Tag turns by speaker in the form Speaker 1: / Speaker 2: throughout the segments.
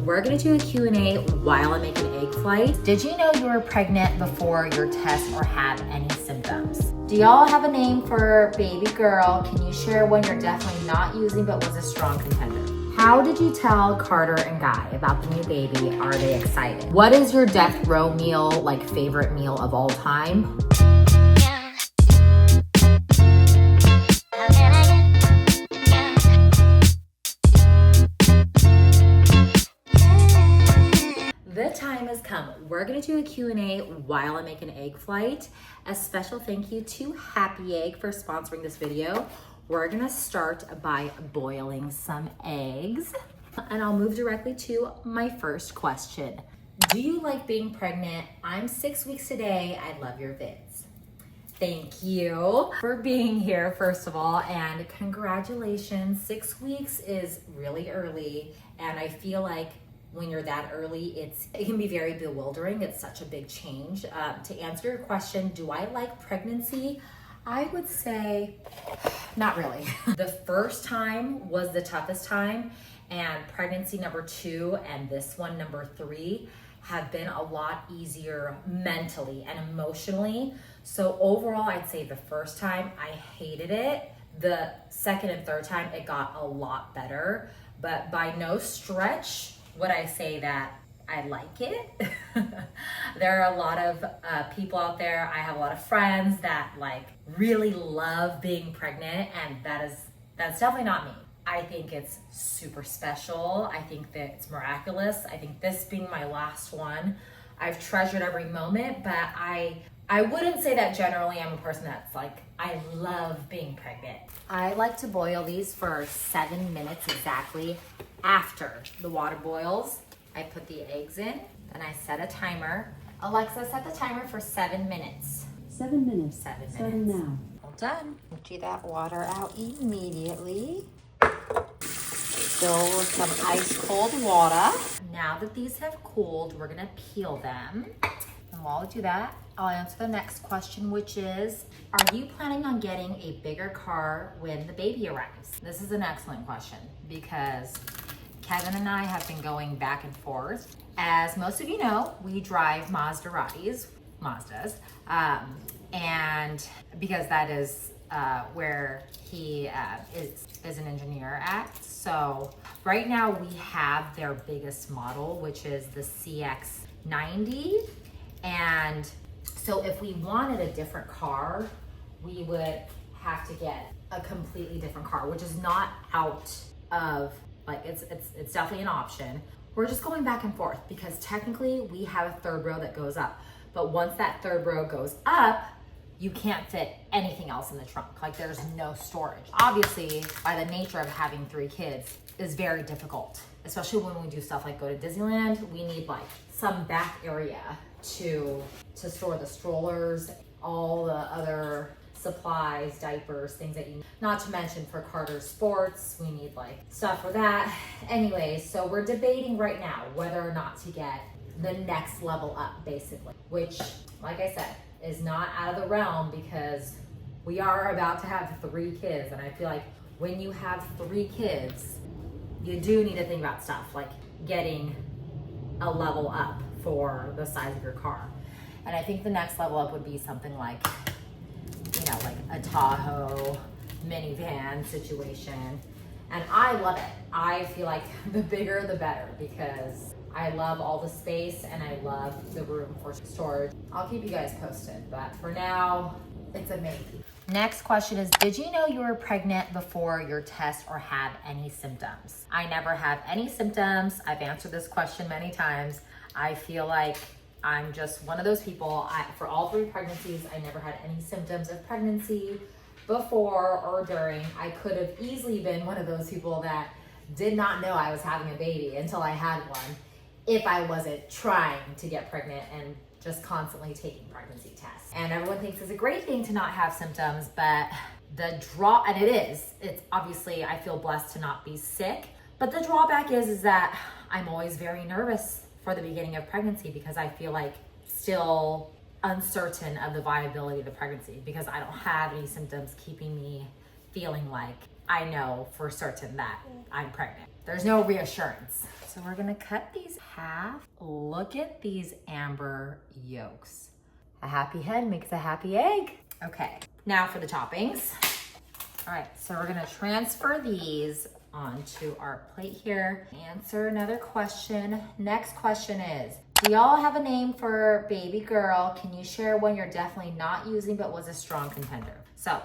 Speaker 1: we're gonna do a Q&A while I'm making egg flight. Did you know you were pregnant before your test or have any symptoms? Do y'all have a name for baby girl? Can you share one you're definitely not using but was a strong contender? How did you tell Carter and Guy about the new baby? Are they excited? What is your death row meal, like favorite meal of all time? The time has come. We're gonna do a Q&A while I'm making egg flight. A special thank you to Happy Egg for sponsoring this video. We're gonna start by boiling some eggs, and I'll move directly to my first question. Do you like being pregnant? I'm 6 weeks today. I love your vids. Thank you for being here, first of all, and congratulations. 6 weeks is really early, and I feel like when you're that early, it can be very bewildering. It's such a big change. To answer your question, do I like pregnancy? I would say not really. The first time was the toughest time, and pregnancy number 2 and this one, number 3, have been a lot easier mentally and emotionally. So overall, I'd say the first time I hated it. The second and third time, it got a lot better, but by no stretch would I say that I like it. There are a lot of people out there. I have a lot of friends that like really love being pregnant, and that's definitely not me. I think it's super special. I think that it's miraculous. I think this being my last one, I've treasured every moment, but I wouldn't say that generally I'm a person that's like, I love being pregnant. I like to boil these for 7 minutes exactly. After the water boils, I put the eggs in, then I set a timer. Alexa, set the timer for 7 minutes.
Speaker 2: 7 minutes.
Speaker 1: 7 minutes.
Speaker 2: Starting now.
Speaker 1: Well done. Empty that water out immediately. Fill with some ice cold water. Now that these have cooled, we're gonna peel them. And while I do that, I'll answer the next question, which is, are you planning on getting a bigger car when the baby arrives? This is an excellent question because Kevin and I have been going back and forth. As most of you know, we drive Mazdas, and because that is where he is an engineer at. So right now we have their biggest model, which is the CX-90. And so if we wanted a different car, we would have to get a completely different car, which is not out of, like, it's definitely an option. We're just going back and forth because technically we have a third row that goes up. But once that third row goes up, you can't fit anything else in the trunk. Like, there's no storage. Obviously, by the nature of having 3 kids, is very difficult. Especially when we do stuff like go to Disneyland, we need like some back area to store the strollers, all the other supplies, diapers, things that you need. Not to mention for Carter's sports, we need like stuff for that. Anyway, so we're debating right now whether or not to get the next level up, basically, which, like I said, is not out of the realm because we are about to have 3 kids. And I feel like when you have 3 kids, you do need to think about stuff like getting a level up for the size of your car. And I think the next level up would be something like, you know, like a Tahoe minivan situation. And I love it. I feel like the bigger the better because I love all the space and I love the room for storage. I'll keep you guys posted, but for now, it's a maybe. Next question is, did you know you were pregnant before your test or had any symptoms? I never have any symptoms. I've answered this question many times. I feel like I'm just one of those people. For all 3 pregnancies, I never had any symptoms of pregnancy before or during. I could have easily been one of those people that did not know I was having a baby until I had one, if I wasn't trying to get pregnant and just constantly taking pregnancy tests. And everyone thinks it's a great thing to not have symptoms, but the draw, and it's obviously, I feel blessed to not be sick, but the drawback is that I'm always very nervous for the beginning of pregnancy because I feel like still uncertain of the viability of the pregnancy because I don't have any symptoms keeping me feeling like I know for certain that I'm pregnant. There's no reassurance. so we're gonna cut these half. Look at these amber yolks. A happy hen makes a happy egg. Okay, now for the toppings. All right, so we're gonna transfer these onto our plate here. Answer another question. Next question is, do y'all have a name for baby girl? Can you share one you're definitely not using but was a strong contender? So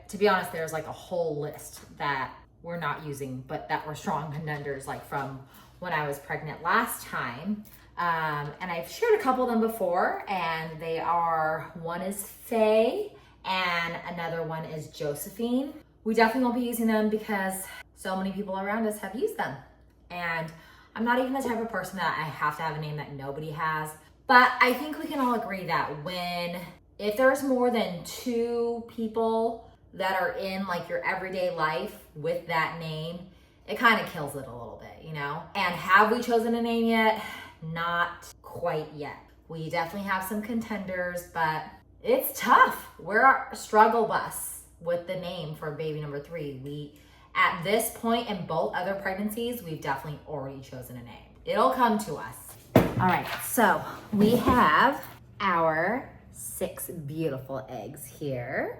Speaker 1: to be honest, there's like a whole list that we're not using but that were strong contenders, like from when I was pregnant last time. And I've shared a couple of them before, and they are, one is Faye and another one is Josephine. We definitely won't be using them because so many people around us have used them. And I'm not even the type of person that I have to have a name that nobody has. But I think we can all agree that if there's more than 2 people that are in like your everyday life with that name, it kind of kills it a little bit, you know? And have we chosen a name yet? Not quite yet. We definitely have some contenders, but it's tough. We're a struggle bus with the name for baby number 3. At this point in both other pregnancies, we've definitely already chosen a name. It'll come to us. All right, so we have our 6 beautiful eggs here,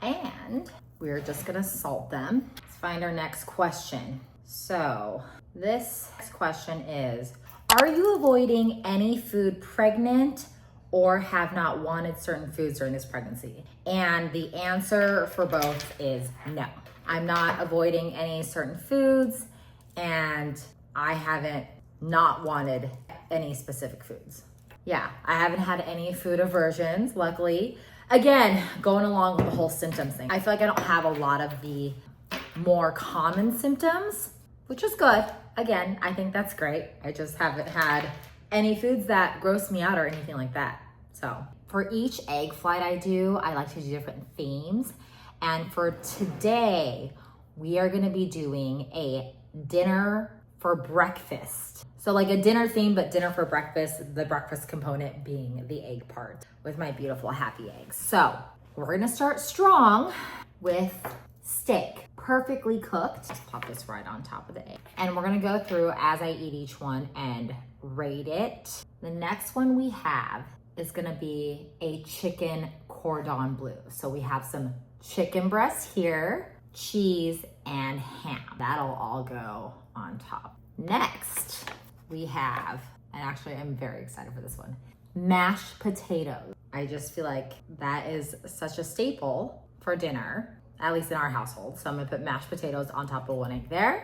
Speaker 1: and we're just gonna salt them. Let's find our next question. So this next question is, are you avoiding any food pregnant or have not wanted certain foods during this pregnancy? And the answer for both is no. I'm not avoiding any certain foods, and I haven't not wanted any specific foods. Yeah, I haven't had any food aversions, luckily. Again, going along with the whole symptoms thing. I feel like I don't have a lot of the more common symptoms, which is good. Again, I think that's great. I just haven't had any foods that gross me out or anything like that. So for each egg flight I do, I like to do different themes. And for today, we are gonna be doing a dinner for breakfast. So like a dinner theme, but dinner for breakfast, the breakfast component being the egg part with my beautiful happy eggs. So we're gonna start strong with steak, perfectly cooked. Just pop this right on top of the egg. And we're gonna go through as I eat each one and rate it. The next one we have is gonna be a chicken cordon bleu. So we have some chicken breasts here, cheese, and ham. That'll all go on top. Next, we have, and actually I'm very excited for this one, mashed potatoes. I just feel like that is such a staple for dinner, at least in our household. So I'm gonna put mashed potatoes on top of one egg there.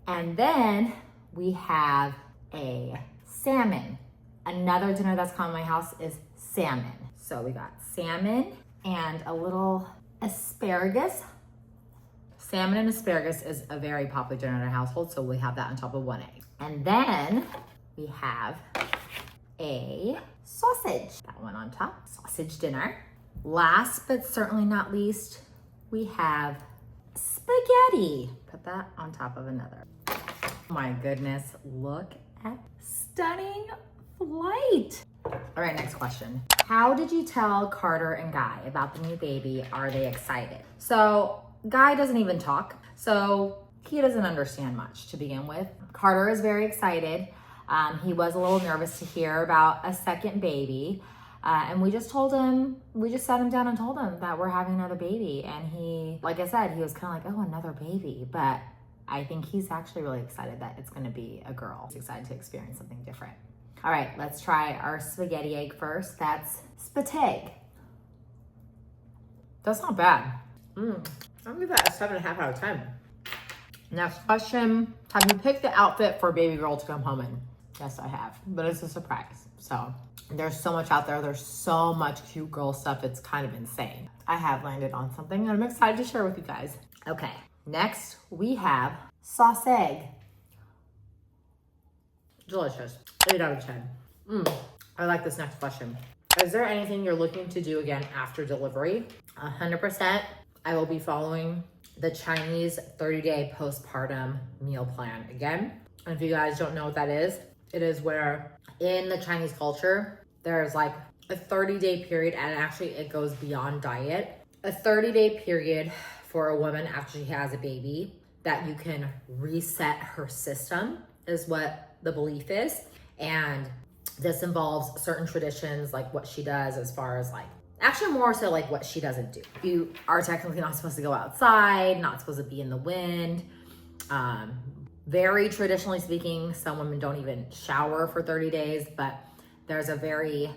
Speaker 1: And then we have a salmon. Another dinner that's common in my house is salmon. So we got salmon and a little asparagus. Salmon and asparagus is a very popular dinner in our household, so we have that on top of one egg. And then we have a sausage. That one on top, sausage dinner. Last but certainly not least, we have spaghetti. Put that on top of another. Oh my goodness, look at stunning flight. All right, next question. How did you tell Carter and Guy about the new baby? Are they excited? So Guy doesn't even talk, so he doesn't understand much to begin with. Carter is very excited. He was a little nervous to hear about a second baby. And we just sat him down and told him that we're having another baby. And he, like I said, he was kind of like, oh, another baby. But I think he's actually really excited that it's gonna be a girl. He's excited to experience something different. All right, let's try our spaghetti egg first. That's spateg. That's not bad. I'll give that a 7.5 out of 10. Next question. Have you picked the outfit for baby girl to come home in? Yes, I have, but it's a surprise. So there's so much out there. There's so much cute girl stuff. It's kind of insane. I have landed on something and I'm excited to share with you guys. Okay, next we have sauce egg. Delicious. 8 out of 10. I like this next question. Is there anything you're looking to do again after delivery? 100%. I will be following the Chinese 30-day postpartum meal plan again. And if you guys don't know what that is, it is where in the Chinese culture, there's like a 30-day period, and actually it goes beyond diet. A 30-day period for a woman after she has a baby that you can reset her system is what the belief is. And this involves certain traditions, like what she does as far as like, actually more so like what she doesn't do. You are technically not supposed to go outside, not supposed to be in the wind. Very traditionally speaking, some women don't even shower for 30 days, but there's a very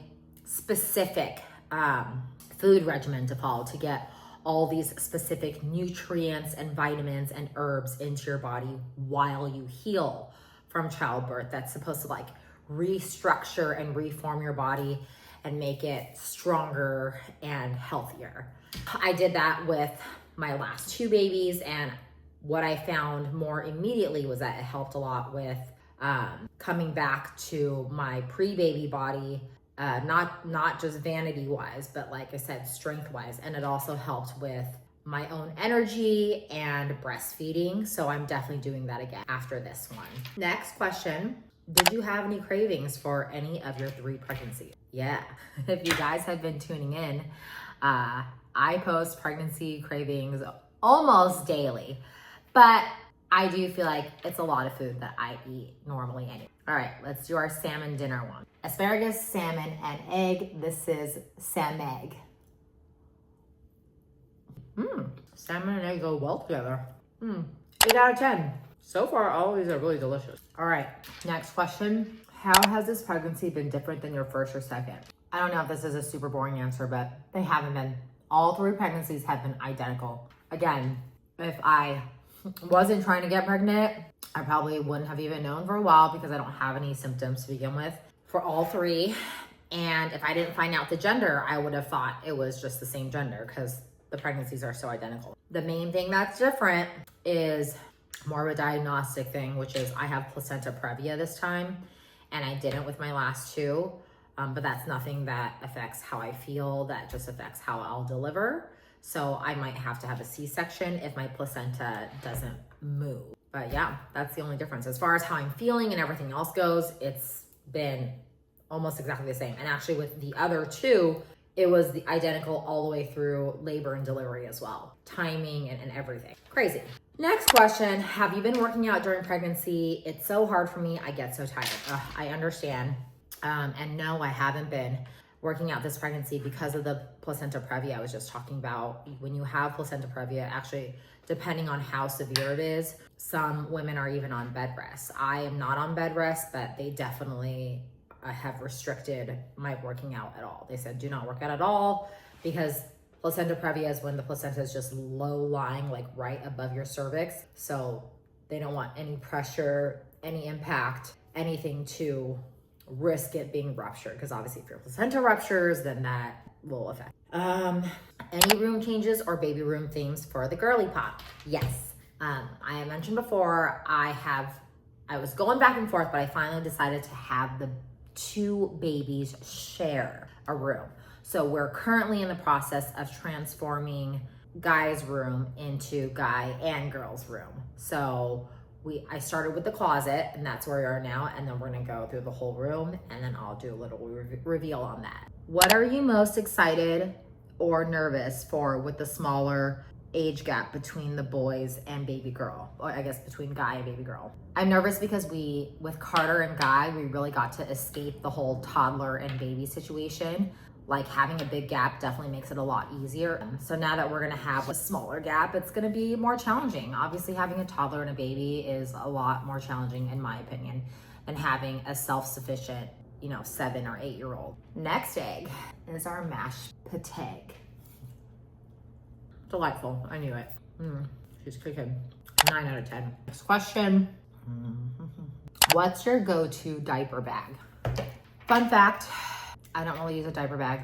Speaker 1: specific food regimen to follow to get all these specific nutrients and vitamins and herbs into your body while you heal from childbirth. That's supposed to like restructure and reform your body and make it stronger and healthier. I did that with my last 2 babies, and what I found more immediately was that it helped a lot with coming back to my pre-baby body, not just vanity wise, but like I said, strength wise. And it also helped with my own energy and breastfeeding. So I'm definitely doing that again after this one. Next question. Did you have any cravings for any of your 3 pregnancies? Yeah, if you guys have been tuning in, I post pregnancy cravings almost daily, but I do feel like it's a lot of food that I eat normally anyway. All right, let's do our salmon dinner one. Asparagus, salmon, and egg. This is sameg. Salmon and egg go well together. 8 out of 10. So far, all of these are really delicious. All right, next question. How has this pregnancy been different than your first or second? I don't know if this is a super boring answer, but they haven't been. All 3 pregnancies have been identical. Again, if I wasn't trying to get pregnant, I probably wouldn't have even known for a while because I don't have any symptoms to begin with for all 3. And if I didn't find out the gender, I would have thought it was just the same gender because the pregnancies are so identical. The main thing that's different is more of a diagnostic thing, which is I have placenta previa this time, and I didn't with my last 2. But that's nothing that affects how I feel. That just affects how I'll deliver. So I might have to have a C-section if my placenta doesn't move. But yeah, that's the only difference. As far as how I'm feeling and everything else goes, it's been almost exactly the same. And actually with the other 2, it was the identical all the way through labor and delivery as well. Timing and everything. Crazy. Next question. Have you been working out during pregnancy? It's so hard for me. I get so tired. I understand. And no, I haven't been working out this pregnancy because of the placenta previa I was just talking about. When you have placenta previa, actually, depending on how severe it is, some women are even on bed rest. I am not on bed rest, but they definitely have restricted my working out at all. They said, do not work out at all, because placenta previa is when the placenta is just low lying, like right above your cervix. So they don't want any pressure, any impact, anything to risk it being ruptured, because obviously if your placenta ruptures, then that will affect. Any room changes or baby room themes for the girly pop? Yes. I mentioned before, I was going back and forth, but I finally decided to have the 2 babies share a room. So we're currently in the process of transforming guy's room into guy and girl's room. So I started with the closet, and that's where we are now, and then we're gonna go through the whole room, and then I'll do a little reveal on that. What are you most excited or nervous for with the smaller age gap between the boys and baby girl, or I guess between guy and baby girl? I'm nervous because with Carter and Guy, we really got to escape the whole toddler and baby situation. Like having a big gap definitely makes it a lot easier. So now that we're gonna have a smaller gap, it's gonna be more challenging. Obviously having a toddler and a baby is a lot more challenging in my opinion than having a self-sufficient, 7 or 8 year old. Next egg is our mashed potato. Delightful, I knew it. She's cooking. 9 out of 10. Next question. What's your go-to diaper bag? Fun fact, I don't really use a diaper bag.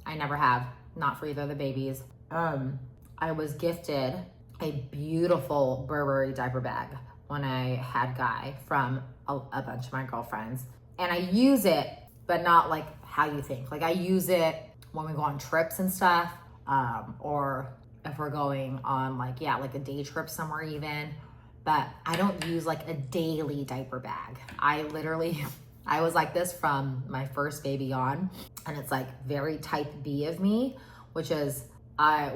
Speaker 1: I never have, not for either of the babies. I was gifted a beautiful Burberry diaper bag when I had Guy from a bunch of my girlfriends. And I use it, but not like how you think. Like I use it when we go on trips and stuff, or if we're going on like a day trip somewhere even. But I don't use like a daily diaper bag. I was like this from my first baby on, and it's like very type B of me, which is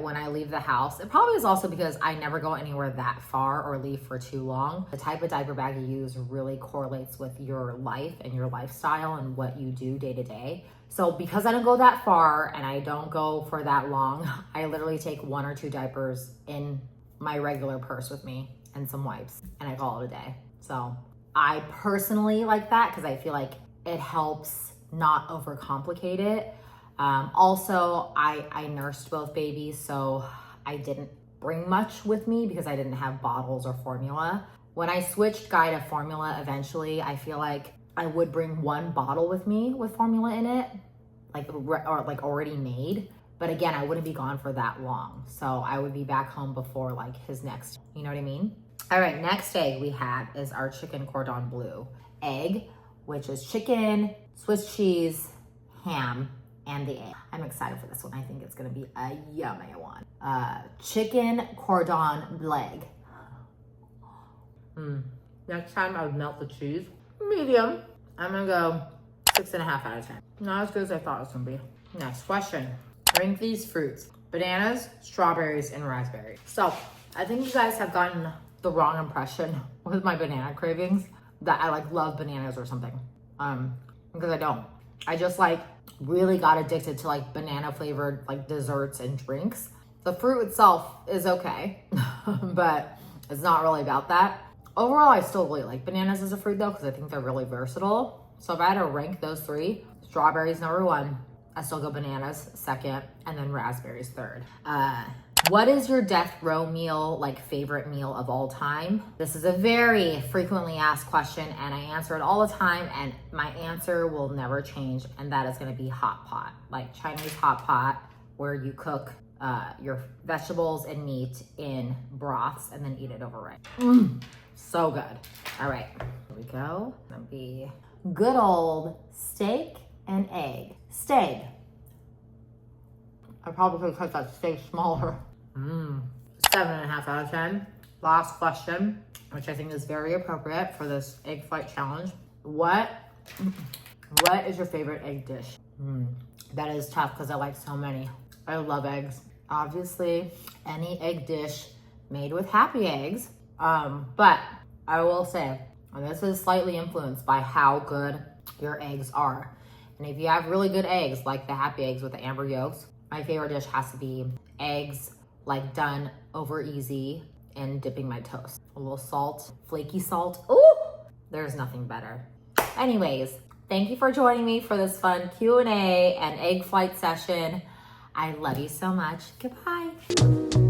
Speaker 1: when I leave the house. It probably is also because I never go anywhere that far or leave for too long. The type of diaper bag you use really correlates with your life and your lifestyle and what you do day to day. So because I don't go that far and I don't go for that long, I literally take 1 or 2 diapers in my regular purse with me and some wipes, and I call it a day. So I personally like that because I feel like it helps not overcomplicate it. Also, I nursed both babies, so I didn't bring much with me because I didn't have bottles or formula. When I switched Guy to formula eventually, I feel like I would bring 1 bottle with me with formula in it, like already made. But again, I wouldn't be gone for that long. So I would be back home before like his next, you know what I mean? All right, next egg we have is our chicken cordon bleu egg, which is chicken, Swiss cheese, ham, and the egg. I'm excited for this one. I think it's gonna be a yummy one. Chicken cordon bleu. Next time I would melt the cheese. Medium. I'm gonna go 6.5 out of 10. Not as good as I thought it was gonna be. Next question. Rank these fruits: bananas, strawberries, and raspberries. So I think you guys have gotten the wrong impression with my banana cravings, that I like love bananas or something. Because I don't. I just like really got addicted to like banana flavored like desserts and drinks. The fruit itself is okay, but it's not really about that. Overall, I still really like bananas as a fruit though, because I think they're really versatile. So if I had to rank those 3, strawberries number 1, I still go bananas second, and then raspberries third. What is your death row meal, like favorite meal of all time? This is a very frequently asked question, and I answer it all the time, and my answer will never change, and that is gonna be hot pot. Like Chinese hot pot, where you cook your vegetables and meat in broths and then eat it over rice. So good. All right, here we go. It's gonna be good old steak and egg. Steak. I probably could cut that steak smaller. 7.5 out of 10. Last question, which I think is very appropriate for this egg flight challenge. What is your favorite egg dish? That is tough because I like so many. I love eggs. Obviously, any egg dish made with happy eggs. But I will say, and this is slightly influenced by how good your eggs are. And if you have really good eggs, like the happy eggs with the amber yolks, my favorite dish has to be eggs like done over easy and dipping my toast. A little salt, flaky salt. Ooh, there's nothing better. Anyways, thank you for joining me for this fun Q&A and egg flight session. I love you so much. Goodbye.